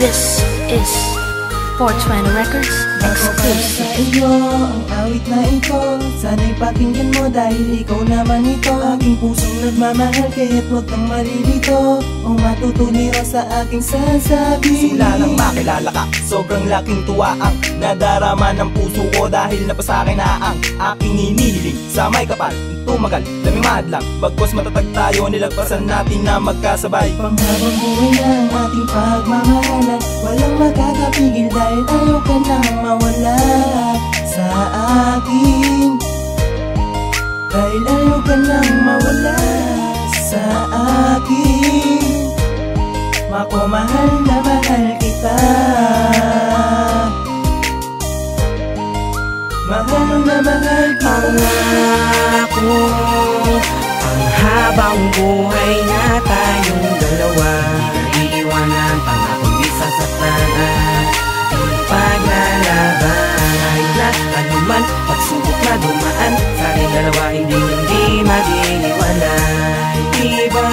This is 420 Records exclusive. Sa iyo ang awit na ito, sana'y pakinggan mo dahil ikaw naman ito. Aking pusong nagmamahal kaya't huwag kang malilito o matutuliro sa aking sasabihin. Simula nang makilala ka, sobrang laking tuwa ang nadarama ng puso ko dahil napasakin na ang aking hinihiling. Sa may kapal, tumagal, daming madlang, bagkos matatag tayo, nilagpasan natin na magkasabay. Panghabang buhay na ang ating pagmamahalan, walang makakapigil dahil ayaw ka nang mawala sa akin. Dahil ayaw ka nang mawala sa akin. Mako, mahal na mahal kita. Mahal na mahal kita. Pangako, panghabang buhay na tayong dalawa. Iiwanan, pangakong di sasaktan. Paglalaban, kahit na anuman, pagsubok na dumaan, sa ating dalawa hindi maghihiwalay. Di ba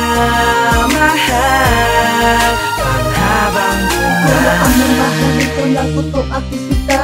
mahal, panghabang buhay? Ikaw lang ang mahal, ikaw lang ko to aking sita.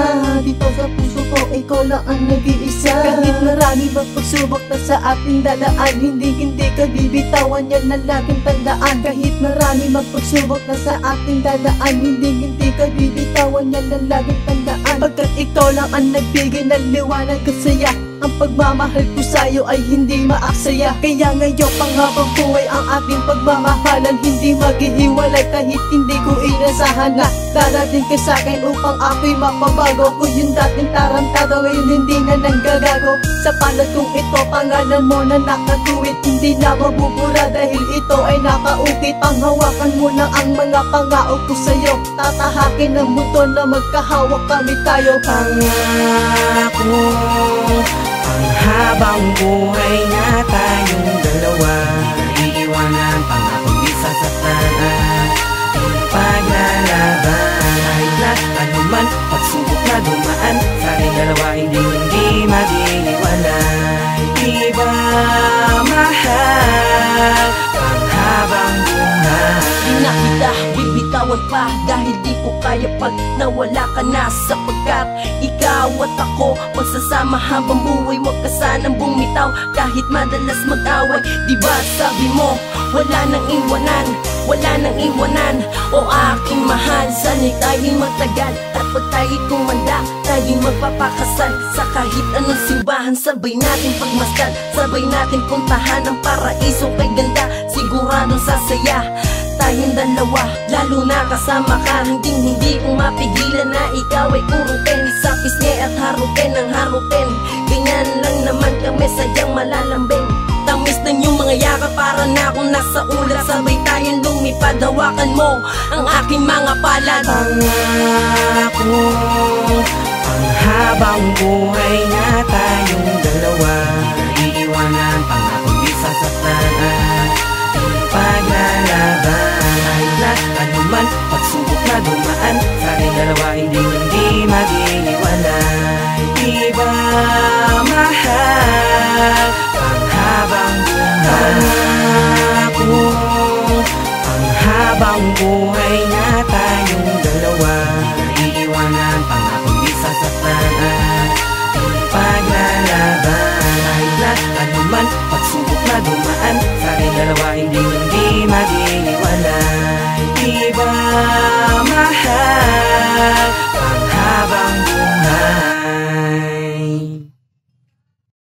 Dito sa puso ko, ikaw lang ang nag-iisa. Kahit marami bang pagsubok na sa ating dadaan, hindi ka bibitawan, yan na laging tandaan. Kahit marami magpagsubok na sa ating dadaan, hindi ka bibitawan, yan na laging tandaan. Pagkat ikaw lang ang nagbigay ng liwanag at saya, ang pagmamahal ko sa'yo ay hindi maaksaya. Kaya ngayon panghabang buhay ang ating pagmamahalan, hindi maghihiwalay kahit hindi ko inasahan na darating ka sa'kin upang ako'y mapabago. Kung yung dating tarantado ngayon hindi na nanggagago, sa palad kong ito pangalan mo na nakatuwid, hindi na mabubura dahil ito ay nakaukit. Panghawakan mo na ang mga pangako ko sa'yo, tatahakin ng mundo na magkahawak kami tayo. Pangako, panghabang buhay na tayong dalawa. Iiwanan, pangakong di sasaktan. Paglalaban, kahit na anuman, pagsubok na dumaan, sa ating dalawa hindi maghihiwalay. Di ba mahal, panghabang buhay? Di na kita bibitawan pa dahil di ko kaya pag nawala ka na, sapagkat ikaw at ako magsasama habang buhay. Huwag ka sanang bumitaw kahit madalas mag-away. Diba sabi mo wala nang iwanan, wala nang iwanan o aking mahal. Sana'y tayong magtagal at pag tayo'y tumanda, tayong magpapakasal sa kahit anong simbahan. Sabay natin pagmasdan, sabay natin puntahan ang paraiso kay ganda. Siguradong sasaya tayong dalawa, lalo na kasama ka. Hindi ko mapigilan na ikaw ay kurutin, isapis niya at harutin ang harutin. Ganyan lang naman kami, sadyang malalambing. Tamis ng iyong mga yakap, para na akong nasa ulat. Sabay tayong lumipad, hawakan mo ang aking mga palad. Pangako, panghabang buhay na tayong dalawa. Iiwanan, pangakong di sasaktan. Paglalaban, kahit na anuman, pagsubok na dumaan, sa ating dalawa hindi maghihiwalay. Di ba mahal, panghabang buhay? Pangako, panghabang buhay na tayong